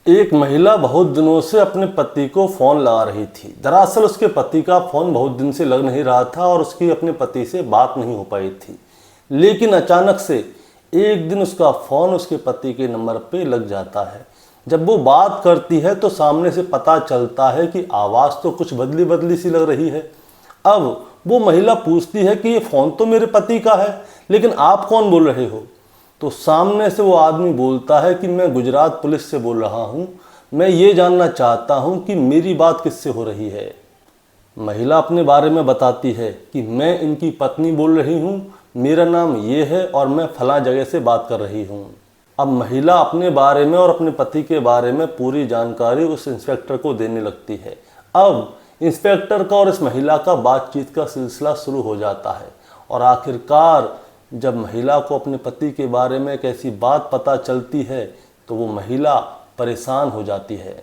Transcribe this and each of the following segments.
एक महिला बहुत दिनों से अपने पति को फ़ोन लगा रही थी। दरअसल उसके पति का फ़ोन बहुत दिन से लग नहीं रहा था और उसकी अपने पति से बात नहीं हो पाई थी। लेकिन अचानक से एक दिन उसका फ़ोन उसके पति के नंबर पे लग जाता है। जब वो बात करती है तो सामने से पता चलता है कि आवाज़ तो कुछ बदली बदली सी लग रही है। अब वो महिला पूछती है कि ये फ़ोन तो मेरे पति का है, लेकिन आप कौन बोल रहे हो? तो सामने से वो आदमी बोलता है कि मैं गुजरात पुलिस से बोल रहा हूँ, मैं ये जानना चाहता हूँ कि मेरी बात किससे हो रही है। महिला अपने बारे में बताती है कि मैं इनकी पत्नी बोल रही हूँ, मेरा नाम ये है और मैं फलां जगह से बात कर रही हूँ। अब महिला अपने बारे में और अपने पति के बारे में पूरी जानकारी उस इंस्पेक्टर को देने लगती है। अब इंस्पेक्टर का और इस महिला का बातचीत का सिलसिला शुरू हो जाता है और आखिरकार जब महिला को अपने पति के बारे में एक ऐसी बात पता चलती है तो वो महिला परेशान हो जाती है।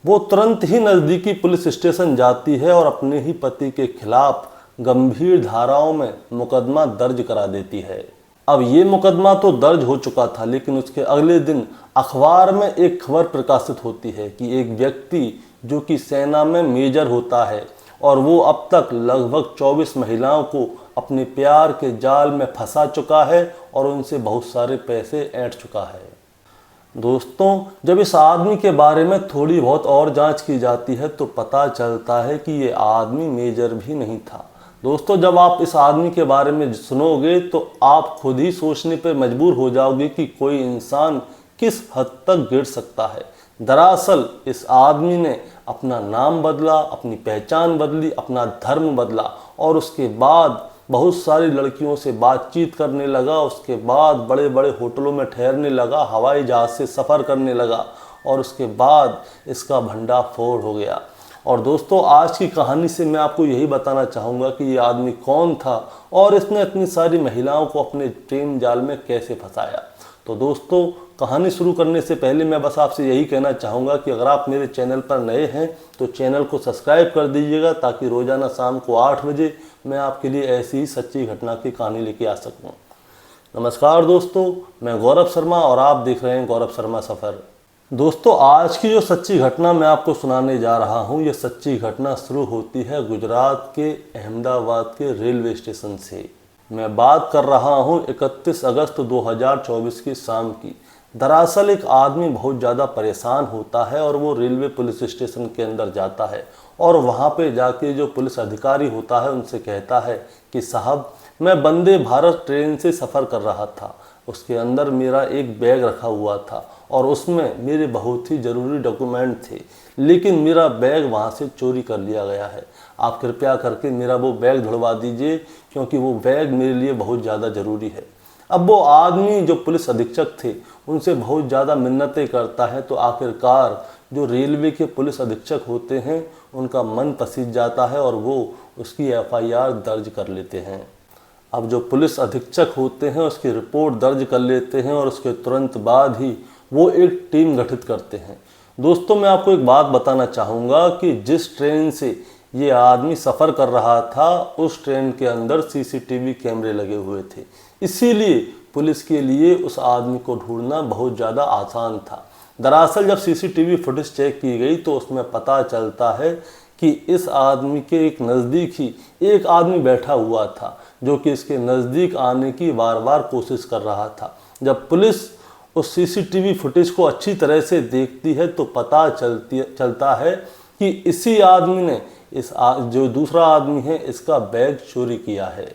वो तुरंत ही नज़दीकी पुलिस स्टेशन जाती है और अपने ही पति के खिलाफ गंभीर धाराओं में मुकदमा दर्ज करा देती है। अब ये मुकदमा तो दर्ज हो चुका था, लेकिन उसके अगले दिन अखबार में एक खबर प्रकाशित होती है कि एक व्यक्ति जो कि सेना में मेजर होता है और वो अब तक लगभग 24 महिलाओं को अपने प्यार के जाल में फंसा चुका है और उनसे बहुत सारे पैसे ऐंठ चुका है। दोस्तों, जब इस आदमी के बारे में थोड़ी बहुत और जांच की जाती है तो पता चलता है कि ये आदमी मेजर भी नहीं था। दोस्तों, जब आप इस आदमी के बारे में सुनोगे तो आप खुद ही सोचने पर मजबूर हो जाओगे कि कोई इंसान किस हद तक गिर सकता है। दरअसल इस आदमी ने अपना नाम बदला, अपनी पहचान बदली, अपना धर्म बदला और उसके बाद बहुत सारी लड़कियों से बातचीत करने लगा। उसके बाद बड़े बड़े होटलों में ठहरने लगा, हवाई जहाज़ से सफ़र करने लगा और उसके बाद इसका भंडाफोड़ हो गया। और दोस्तों, आज की कहानी से मैं आपको यही बताना चाहूँगा कि ये आदमी कौन था और इसने इतनी सारी महिलाओं को अपने प्रेम जाल में कैसे फंसाया। तो दोस्तों, कहानी शुरू करने से पहले मैं बस आपसे यही कहना चाहूँगा कि अगर आप मेरे चैनल पर नए हैं तो चैनल को सब्सक्राइब कर दीजिएगा ताकि रोज़ाना शाम को 8 बजे मैं आपके लिए ऐसी ही सच्ची घटना की कहानी लेके आ सकूँ। नमस्कार दोस्तों, मैं गौरव शर्मा और आप देख रहे हैं गौरव शर्मा सफ़र। दोस्तों, आज की जो सच्ची घटना मैं आपको सुनाने जा रहा हूँ, ये सच्ची घटना शुरू होती है गुजरात के अहमदाबाद के रेलवे स्टेशन से। मैं बात कर रहा हूँ 31 अगस्त 2024 की शाम की। दरअसल एक आदमी बहुत ज़्यादा परेशान होता है और वो रेलवे पुलिस स्टेशन के अंदर जाता है और वहाँ पे जाके जो पुलिस अधिकारी होता है उनसे कहता है कि साहब, मैं वंदे भारत ट्रेन से सफ़र कर रहा था, उसके अंदर मेरा एक बैग रखा हुआ था और उसमें मेरे बहुत ही ज़रूरी डॉक्यूमेंट थे, लेकिन मेरा बैग वहाँ से चोरी कर लिया गया है। आप कृपया करके मेरा वो बैग ढुलवा दीजिए क्योंकि वो बैग मेरे लिए बहुत ज़्यादा ज़रूरी है। अब वो आदमी जो पुलिस अधीक्षक थे उनसे बहुत ज़्यादा मिन्नतें करता है तो आखिरकार जो रेलवे के पुलिस अधीक्षक होते हैं उनका मन पसीज जाता है और वो उसकी FIR दर्ज कर लेते हैं। अब जो पुलिस अधीक्षक होते हैं उसकी रिपोर्ट दर्ज कर लेते हैं और उसके तुरंत बाद ही वो एक टीम गठित करते हैं। दोस्तों, मैं आपको एक बात बताना चाहूँगा कि जिस ट्रेन से ये आदमी सफ़र कर रहा था उस ट्रेन के अंदर CCTV कैमरे लगे हुए थे, इसीलिए पुलिस के लिए उस आदमी को ढूंढना बहुत ज़्यादा आसान था। दरअसल जब CCTV फुटेज चेक की गई तो उसमें पता चलता है कि इस आदमी के एक नज़दीक ही एक आदमी बैठा हुआ था जो कि इसके नज़दीक आने की बार बार कोशिश कर रहा था। जब पुलिस उस CCTV फुटेज को अच्छी तरह से देखती है तो पता चलता है कि इसी आदमी ने जो दूसरा आदमी है इसका बैग चोरी किया है।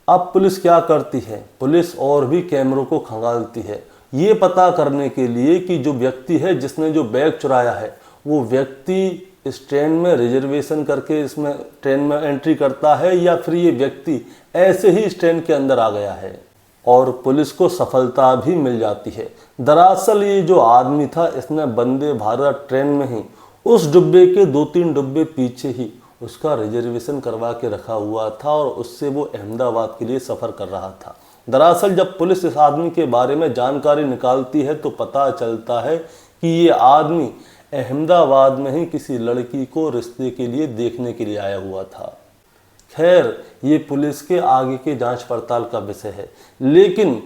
अब पुलिस क्या करती है? पुलिस और भी कैमरों को खंगालती है ये पता करने के लिए कि जो व्यक्ति है जिसने जो बैग चुराया है वो व्यक्ति इस ट्रेन में रिजर्वेशन करके इसमें ट्रेन में एंट्री करता है या फिर ये व्यक्ति ऐसे ही इस ट्रेन के अंदर आ गया है। और पुलिस को सफलता भी मिल जाती है। दरअसल ये जो आदमी था इसने वंदे भारत ट्रेन में ही उस डिब्बे के 2-3 डिब्बे पीछे ही उसका रिजर्वेशन करवा के रखा हुआ था और उससे वो अहमदाबाद के लिए सफ़र कर रहा था। दरअसल जब पुलिस इस आदमी के बारे में जानकारी निकालती है तो पता चलता है कि ये आदमी अहमदाबाद में ही किसी लड़की को रिश्ते के लिए देखने के लिए आया हुआ था। खैर, ये पुलिस के आगे के जांच पड़ताल का विषय है, लेकिन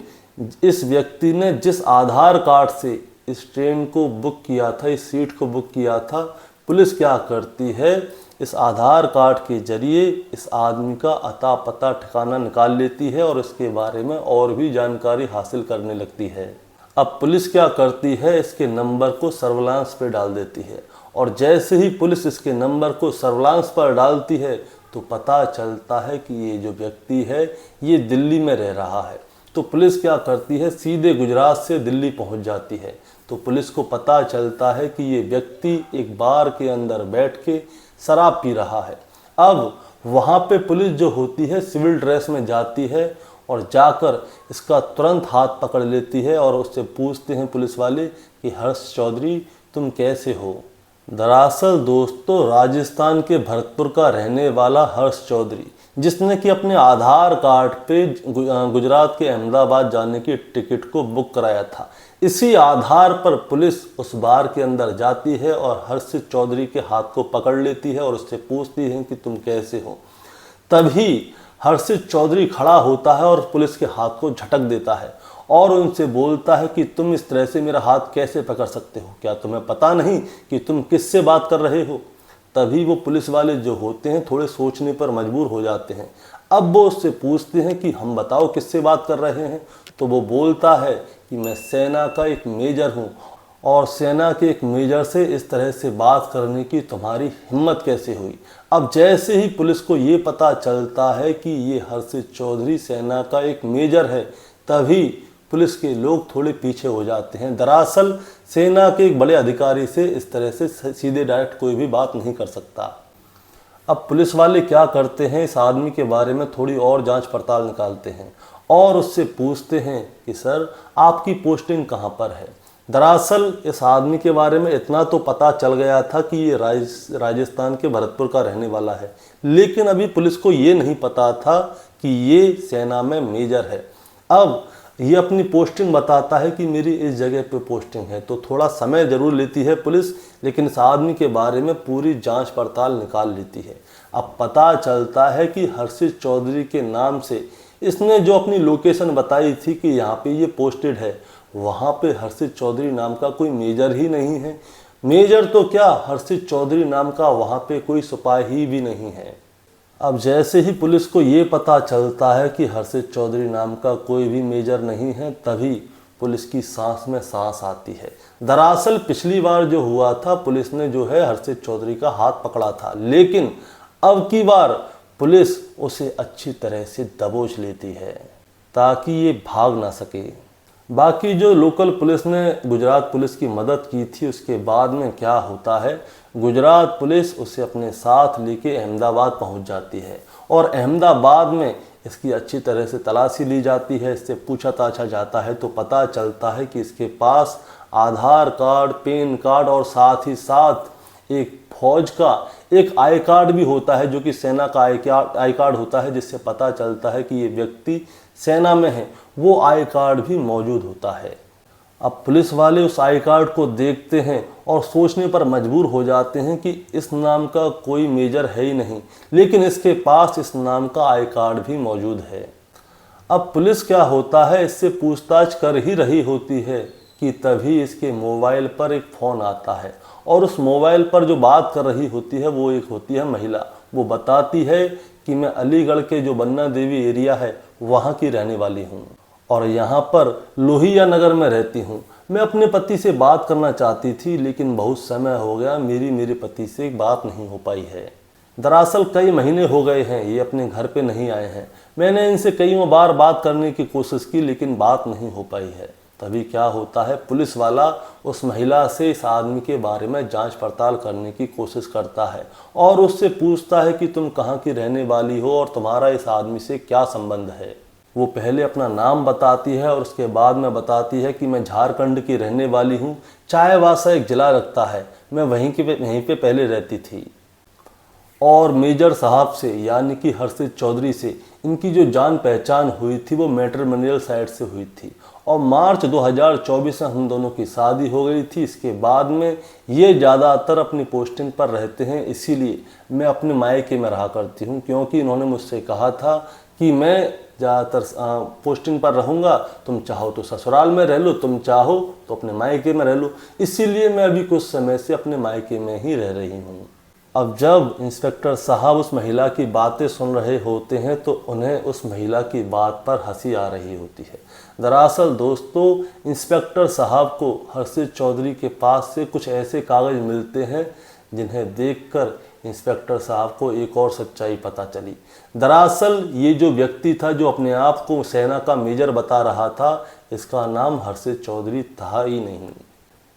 इस व्यक्ति ने जिस आधार कार्ड से इस ट्रेन को बुक किया था, इस सीट को बुक किया था। पुलिस क्या करती है, इस आधार कार्ड के जरिए इस आदमी का अता पता ठिकाना निकाल लेती है और इसके बारे में और भी जानकारी हासिल करने लगती है। अब पुलिस क्या करती है, इसके नंबर को सर्विलांस पे डाल देती है और जैसे ही पुलिस इसके नंबर को सर्विलांस पर डालती है तो पता चलता है कि ये जो व्यक्ति है ये दिल्ली में रह रहा है। तो पुलिस क्या करती है, सीधे गुजरात से दिल्ली पहुंच जाती है। तो पुलिस को पता चलता है कि ये व्यक्ति एक बार के अंदर बैठ के शराब पी रहा है। अब वहाँ पे पुलिस जो होती है सिविल ड्रेस में जाती है और जाकर इसका तुरंत हाथ पकड़ लेती है और उससे पूछते हैं पुलिस वाले कि हर्ष चौधरी तुम कैसे हो। दरअसल दोस्तों राजस्थान के भरतपुर का रहने वाला हर्ष चौधरी, जिसने कि अपने आधार कार्ड पे गुजरात के अहमदाबाद जाने की टिकट को बुक कराया था, इसी आधार पर पुलिस उस बार के अंदर जाती है और हर्ष चौधरी के हाथ को पकड़ लेती है और उससे पूछती है कि तुम कैसे हो। तभी हर्षित चौधरी खड़ा होता है और पुलिस के हाथ को झटक देता है और उनसे बोलता है कि तुम इस तरह से मेरा हाथ कैसे पकड़ सकते हो, क्या तुम्हें पता नहीं कि तुम किससे बात कर रहे हो। तभी वो पुलिस वाले जो होते हैं थोड़े सोचने पर मजबूर हो जाते हैं। अब वो उससे पूछते हैं कि हम बताओ किससे बात कर रहे हैं। तो वो बोलता है कि मैं सेना का एक मेजर हूँ और सेना के एक मेजर से इस तरह से बात करने की तुम्हारी हिम्मत कैसे हुई। अब जैसे ही पुलिस को ये पता चलता है कि ये हर्षित चौधरी सेना का एक मेजर है, तभी पुलिस के लोग थोड़े पीछे हो जाते हैं। दरअसल सेना के एक बड़े अधिकारी से इस तरह से सीधे डायरेक्ट कोई भी बात नहीं कर सकता। अब पुलिस वाले क्या करते हैं, इस आदमी के बारे में थोड़ी और जांच पड़ताल निकालते हैं और उससे पूछते हैं कि सर आपकी पोस्टिंग कहाँ पर है। दरअसल इस आदमी के बारे में इतना तो पता चल गया था कि ये राजस्थान के भरतपुर का रहने वाला है, लेकिन अभी पुलिस को ये नहीं पता था कि ये सेना में मेजर है। अब ये अपनी पोस्टिंग बताता है कि मेरी इस जगह पे पोस्टिंग है, तो थोड़ा समय ज़रूर लेती है पुलिस, लेकिन इस आदमी के बारे में पूरी जांच पड़ताल निकाल लेती है। अब पता चलता है कि हर्षित चौधरी के नाम से इसने जो अपनी लोकेशन बताई थी कि यहाँ पे ये पोस्टेड है, वहाँ पे हर्षित चौधरी नाम का कोई मेजर ही नहीं है। मेजर तो क्या, हर्षित चौधरी नाम का वहाँ पे कोई सिपाही भी नहीं है। अब जैसे ही पुलिस को ये पता चलता है कि हर्षित चौधरी नाम का कोई भी मेजर नहीं है, तभी पुलिस की सांस में सांस आती है। दरअसल पिछली बार जो हुआ था पुलिस ने जो है हर्षित चौधरी का हाथ पकड़ा था, लेकिन अब की बार पुलिस उसे अच्छी तरह से दबोच लेती है ताकि ये भाग ना सके। बाकी जो लोकल पुलिस ने गुजरात पुलिस की मदद की थी, उसके बाद में क्या होता है, गुजरात पुलिस उसे अपने साथ लेके अहमदाबाद पहुंच जाती है और अहमदाबाद में इसकी अच्छी तरह से तलाशी ली जाती है, इससे पूछा ताछा जाता है तो पता चलता है कि इसके पास आधार कार्ड, पैन कार्ड और साथ ही साथ एक फौज का एक आई कार्ड भी होता है, जो कि सेना का आई कार्ड होता है, जिससे पता चलता है कि ये व्यक्ति सेना में है। वो आई कार्ड भी मौजूद होता है। अब पुलिस वाले उस आई कार्ड को देखते हैं और सोचने पर मजबूर हो जाते हैं कि इस नाम का कोई मेजर है ही नहीं, लेकिन इसके पास इस नाम का आई कार्ड भी मौजूद है। अब पुलिस क्या होता है, इससे पूछताछ कर ही रही होती है कि तभी इसके मोबाइल पर एक फ़ोन आता है और उस मोबाइल पर जो बात कर रही होती है वो एक होती है महिला। वो बताती है कि मैं अलीगढ़ के जो बन्ना देवी एरिया है वहाँ की रहने वाली हूँ और यहाँ पर लोहिया नगर में रहती हूँ। मैं अपने पति से बात करना चाहती थी, लेकिन बहुत समय हो गया मेरे पति से बात नहीं हो पाई है। दरअसल कई महीने हो गए हैं ये अपने घर पे नहीं आए हैं। मैंने इनसे कई बार बात करने की कोशिश की, लेकिन बात नहीं हो पाई है। तभी क्या होता है, पुलिस वाला उस महिला से इस आदमी के बारे में जांच पड़ताल करने की कोशिश करता है और उससे पूछता है कि तुम कहाँ की रहने वाली हो और तुम्हारा इस आदमी से क्या संबंध है। वो पहले अपना नाम बताती है और उसके बाद में बताती है कि मैं झारखंड की रहने वाली हूँ। चायवासा एक जिला लगता है, मैं वहीं पे पहले रहती थी और मेजर साहब से यानी कि हर्षित चौधरी से इनकी जो जान पहचान हुई थी वो मैट्रिमोनियल साइट से हुई थी और मार्च 2024 में हम दोनों की शादी हो गई थी। इसके बाद में ये ज़्यादातर अपनी पोस्टिंग पर रहते हैं, इसीलिए मैं अपने मायके में रहा करती हूँ, क्योंकि इन्होंने मुझसे कहा था कि मैं ज़्यादातर पोस्टिंग पर रहूँगा, तुम चाहो तो ससुराल में रह लो, तुम चाहो तो अपने मायके में रह लो, इसीलिए मैं अभी कुछ समय से अपने मायके में ही रह रही हूँ। अब जब इंस्पेक्टर साहब उस महिला की बातें सुन रहे होते हैं तो उन्हें उस महिला की बात पर हंसी आ रही होती है। दरअसल दोस्तों, इंस्पेक्टर साहब को हर्षित चौधरी के पास से कुछ ऐसे कागज़ मिलते हैं जिन्हें देखकर इंस्पेक्टर साहब को एक और सच्चाई पता चली। दरअसल ये जो व्यक्ति था जो अपने आप को सेना का मेजर बता रहा था, इसका नाम हर्षित चौधरी था ही नहीं।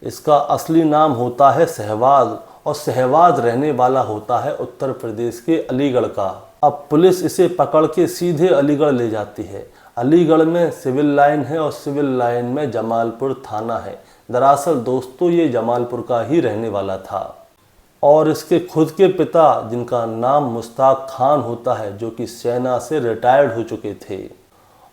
इसका असली नाम होता है सहवाग, और सहवाग रहने वाला होता है उत्तर प्रदेश के अलीगढ़ का। अब पुलिस इसे पकड़ के सीधे अलीगढ़ ले जाती है। अलीगढ़ में सिविल लाइन है और सिविल लाइन में जमालपुर थाना है। दरअसल दोस्तों, ये जमालपुर का ही रहने वाला था और इसके खुद के पिता, जिनका नाम मुश्ताक खान होता है, जो कि सेना से रिटायर्ड हो चुके थे।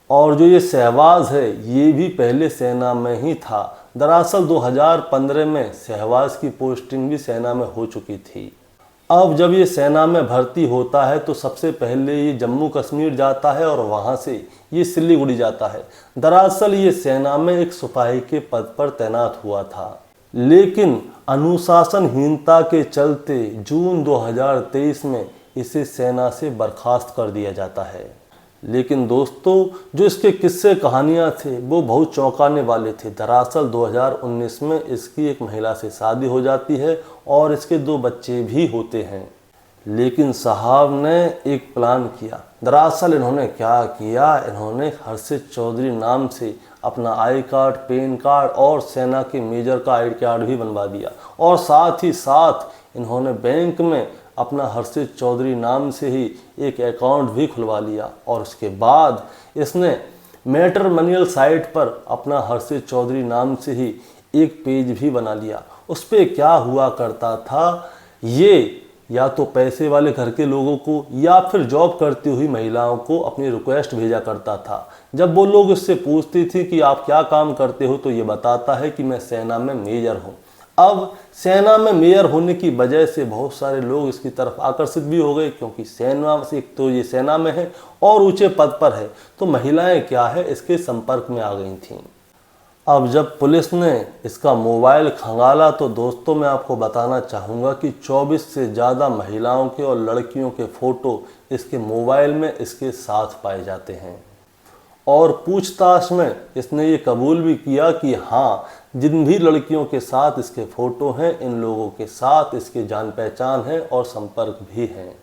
और जो ये सहवाज है, ये भी पहले सेना में ही था। दरअसल 2015 में सहवाज की पोस्टिंग भी सेना में हो चुकी थी। अब जब ये सेना में भर्ती होता है तो सबसे पहले ये जम्मू कश्मीर जाता है और वहाँ से ये सिलीगुड़ी जाता है। दरअसल ये सेना में एक सिपाही के पद पर तैनात हुआ था, लेकिन अनुशासनहीनता के चलते जून 2023 में इसे सेना से बर्खास्त कर दिया जाता है। लेकिन दोस्तों, जो इसके किस्से कहानियाँ थे वो बहुत चौंकाने वाले थे। दरअसल 2019 में इसकी एक महिला से शादी हो जाती है और इसके 2 बच्चे भी होते हैं। लेकिन साहब ने एक प्लान किया। दरअसल इन्होंने क्या किया, इन्होंने हर्षित चौधरी नाम से अपना आई कार्ड, पैन कार्ड और सेना के मेजर का आई कार्ड भी बनवा दिया, और साथ ही साथ इन्होंने बैंक में अपना हर्षित चौधरी नाम से ही एक अकाउंट भी खुलवा लिया। और उसके बाद इसने मैट्रिमोनियल साइट पर अपना हर्षित चौधरी नाम से ही एक पेज भी बना लिया। उस पर क्या हुआ करता था, ये या तो पैसे वाले घर के लोगों को या फिर जॉब करती हुई महिलाओं को अपनी रिक्वेस्ट भेजा करता था। जब वो लोग इससे पूछती थी कि आप क्या काम करते हो, तो ये बताता है कि मैं सेना में मेजर हूँ। अब सेना में मेजर होने की वजह से बहुत सारे लोग इसकी तरफ आकर्षित भी हो गए, क्योंकि सेना से एक तो ये सेना में है और ऊंचे पद पर है, तो महिलाएं क्या है इसके संपर्क में आ गई थीं। अब जब पुलिस ने इसका मोबाइल खंगाला तो दोस्तों, मैं आपको बताना चाहूँगा कि 24 से ज़्यादा महिलाओं के और लड़कियों के फ़ोटो इसके मोबाइल में इसके साथ पाए जाते हैं। और पूछताछ में इसने ये कबूल भी किया कि हाँ, जिन भी लड़कियों के साथ इसके फ़ोटो हैं, इन लोगों के साथ इसके जान पहचान है और संपर्क भी हैं।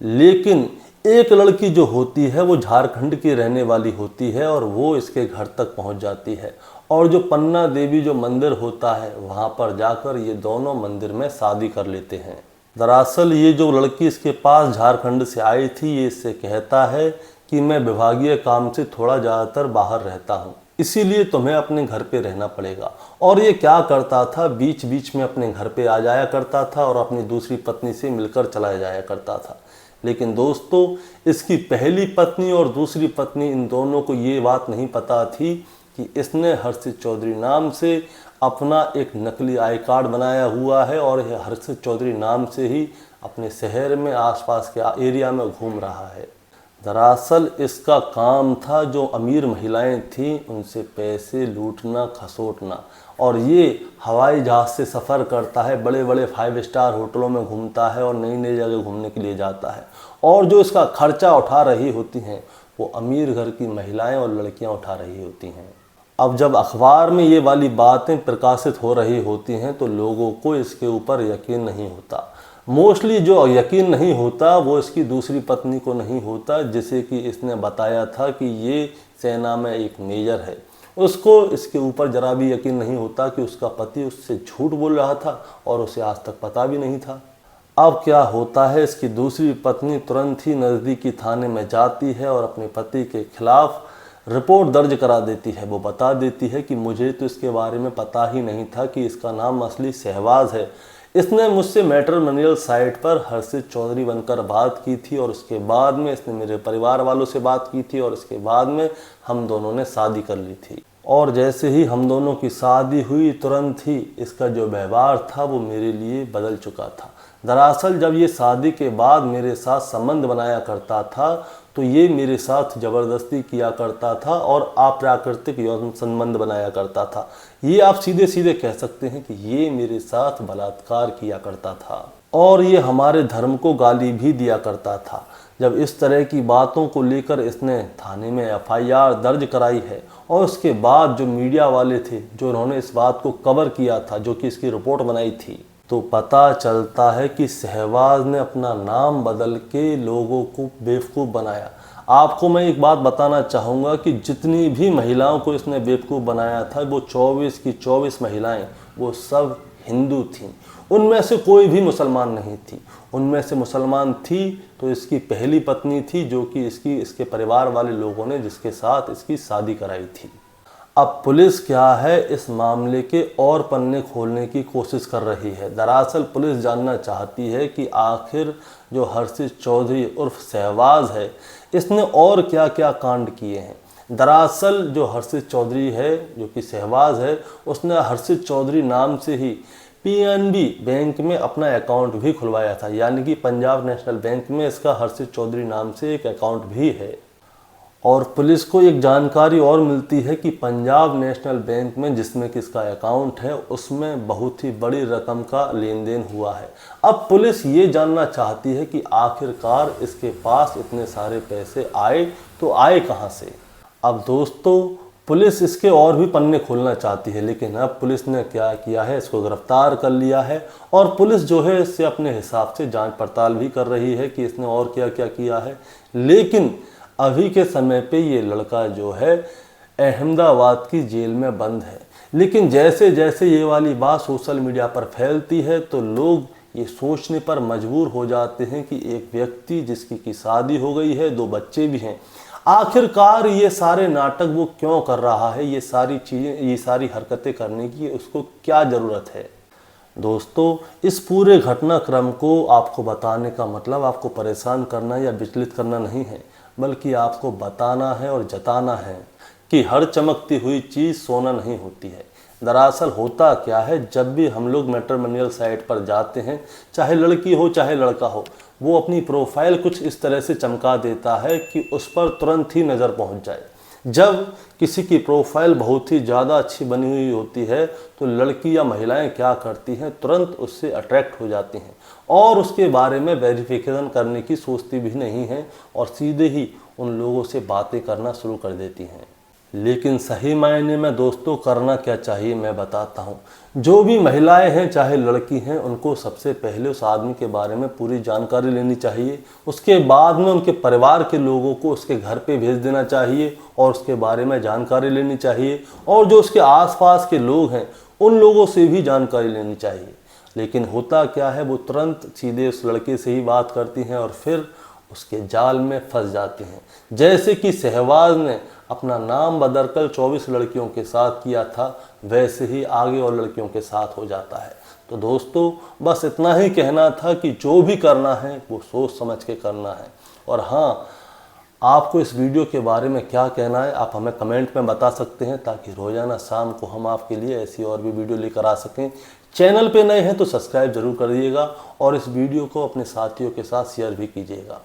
लेकिन एक लड़की जो होती है वो झारखंड की रहने वाली होती है और वो इसके घर तक पहुंच जाती है, और जो पन्ना देवी जो मंदिर होता है वहाँ पर जाकर ये दोनों मंदिर में शादी कर लेते हैं। दरअसल ये जो लड़की इसके पास झारखंड से आई थी, ये इससे कहता है कि मैं विभागीय काम से थोड़ा ज़्यादातर बाहर रहता हूँ, इसीलिए तुम्हें अपने घर पे रहना पड़ेगा। और ये क्या करता था, बीच बीच में अपने घर पे आ जाया करता था और अपनी दूसरी पत्नी से मिलकर चला जाया करता था। लेकिन दोस्तों, इसकी पहली पत्नी और दूसरी पत्नी, इन दोनों को ये बात नहीं पता थी कि इसने हर्षित चौधरी नाम से अपना एक नकली आई कार्ड बनाया हुआ है और यह हर्षित चौधरी नाम से ही अपने शहर में आसपास के एरिया में घूम रहा है। दरअसल इसका काम था जो अमीर महिलाएं थीं उनसे पैसे लूटना, खसोटना। और ये हवाई जहाज़ से सफ़र करता है, बड़े बड़े 5 स्टार होटलों में घूमता है और नई नई जगह घूमने के लिए जाता है। और जो इसका खर्चा उठा रही होती हैं वो अमीर घर की महिलाएं और लड़कियां उठा रही होती हैं। अब जब अखबार में ये वाली बातें प्रकाशित हो रही होती हैं तो लोगों को इसके ऊपर यकीन नहीं होता। मोस्टली जो यकीन नहीं होता वो इसकी दूसरी पत्नी को नहीं होता, जिसे कि इसने बताया था कि ये सेना में एक मेजर है। उसको इसके ऊपर ज़रा भी यकीन नहीं होता कि उसका पति उससे झूठ बोल रहा था और उसे आज तक पता भी नहीं था। अब क्या होता है, इसकी दूसरी पत्नी तुरंत ही नज़दीकी थाने में जाती है और अपने पति के खिलाफ रिपोर्ट दर्ज करा देती है। वो बता देती है कि मुझे तो इसके बारे में पता ही नहीं था कि इसका नाम असली सहवाज है। इसने मुझसे मैट्रिमोनियल साइट पर हर्षित चौधरी बनकर बात की थी और उसके बाद में इसने मेरे परिवार वालों से बात की थी और इसके बाद में हम दोनों ने शादी कर ली थी। और जैसे ही हम दोनों की शादी हुई तुरंत ही इसका जो व्यवहार था वो मेरे लिए बदल चुका था। दरअसल जब ये शादी के बाद मेरे साथ संबंध बनाया करता था तो ये मेरे साथ ज़बरदस्ती किया करता था और अप्राकृतिक यौन संबंध बनाया करता था। ये आप सीधे सीधे कह सकते हैं कि ये मेरे साथ बलात्कार किया करता था और ये हमारे धर्म को गाली भी दिया करता था। जब इस तरह की बातों को लेकर इसने थाने में एफआईआर दर्ज कराई है और उसके बाद जो मीडिया वाले थे जो उन्होंने इस बात को कवर किया था, जो कि इसकी रिपोर्ट बनाई थी, तो पता चलता है कि शहबाज ने अपना नाम बदल के लोगों को बेवकूफ़ बनाया। आपको मैं एक बात बताना चाहूँगा कि जितनी भी महिलाओं को इसने बेवकूफ़ बनाया था, वो 24 की 24 महिलाएं वो सब हिंदू थीं। उनमें से कोई भी मुसलमान नहीं थी। उनमें से मुसलमान थी तो इसकी पहली पत्नी थी, जो कि इसके परिवार वाले लोगों ने जिसके साथ इसकी शादी कराई थी। अब पुलिस क्या है, इस मामले के और पन्ने खोलने की कोशिश कर रही है। दरअसल पुलिस जानना चाहती है कि आखिर जो हर्षित चौधरी उर्फ शहबाज है, इसने और क्या क्या कांड किए हैं। दरअसल जो हर्षित चौधरी है, जो कि शहबाज है, उसने हर्षित चौधरी नाम से ही पीएनबी बैंक में अपना अकाउंट भी खुलवाया था, यानी कि पंजाब नेशनल बैंक में इसका हर्षित चौधरी नाम से एक अकाउंट भी है। और पुलिस को एक जानकारी और मिलती है कि पंजाब नेशनल बैंक में जिसमें कि इसका अकाउंट है, उसमें बहुत ही बड़ी रकम का लेन देन हुआ है। अब पुलिस ये जानना चाहती है कि आखिरकार इसके पास इतने सारे पैसे आए तो आए कहाँ से। अब दोस्तों, पुलिस इसके और भी पन्ने खोलना चाहती है, लेकिन अब पुलिस ने क्या किया है, इसको गिरफ्तार कर लिया है और पुलिस जो है इससे अपने हिसाब से जांच पड़ताल भी कर रही है कि इसने और क्या क्या किया है। लेकिन अभी के समय पे ये लड़का जो है अहमदाबाद की जेल में बंद है। लेकिन जैसे जैसे ये वाली बात सोशल मीडिया पर फैलती है तो लोग ये सोचने पर मजबूर हो जाते हैं कि एक व्यक्ति जिसकी की शादी हो गई है, 2 बच्चे भी हैं, आखिरकार ये सारे नाटक वो क्यों कर रहा है, ये सारी चीज़ें, ये सारी हरकतें करने की उसको क्या ज़रूरत है। दोस्तों, इस पूरे घटनाक्रम को आपको बताने का मतलब आपको परेशान करना या विचलित करना नहीं है, बल्कि आपको बताना है और जताना है कि हर चमकती हुई चीज़ सोना नहीं होती है। दरअसल होता क्या है, जब भी हम लोग मैट्रिमोनियल साइट पर जाते हैं, चाहे लड़की हो चाहे लड़का हो, वो अपनी प्रोफाइल कुछ इस तरह से चमका देता है कि उस पर तुरंत ही नज़र पहुंच जाए। जब किसी की प्रोफाइल बहुत ही ज़्यादा अच्छी बनी हुई होती है तो लड़की या महिलाएं क्या करती हैं, तुरंत उससे अट्रैक्ट हो जाती हैं और उसके बारे में वेरिफिकेशन करने की सोचती भी नहीं हैं और सीधे ही उन लोगों से बातें करना शुरू कर देती हैं। लेकिन सही मायने में दोस्तों करना क्या चाहिए मैं बताता हूँ। जो भी महिलाएं हैं चाहे लड़की हैं, उनको सबसे पहले उस आदमी के बारे में पूरी जानकारी लेनी चाहिए। उसके बाद में उनके परिवार के लोगों को उसके घर पे भेज देना चाहिए और उसके बारे में जानकारी लेनी चाहिए और जो उसके आसपास के लोग हैं उन लोगों से भी जानकारी लेनी चाहिए। लेकिन होता क्या है, वो तुरंत सीधे उस लड़के से ही बात करती हैं और फिर उसके जाल में फंस जाते हैं। जैसे कि शहबाज ने अपना नाम बदलकर 24 लड़कियों के साथ किया था, वैसे ही आगे और लड़कियों के साथ हो जाता है। तो दोस्तों, बस इतना ही कहना था कि जो भी करना है वो सोच समझ के करना है। और हाँ, आपको इस वीडियो के बारे में क्या कहना है आप हमें कमेंट में बता सकते हैं, ताकि रोज़ाना शाम को हम आपके लिए ऐसी और भी वीडियो लेकर आ सकें। चैनल पे नए हैं तो सब्सक्राइब जरूर करिएगा और इस वीडियो को अपने साथियों के साथ शेयर भी कीजिएगा।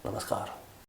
नमस्कार।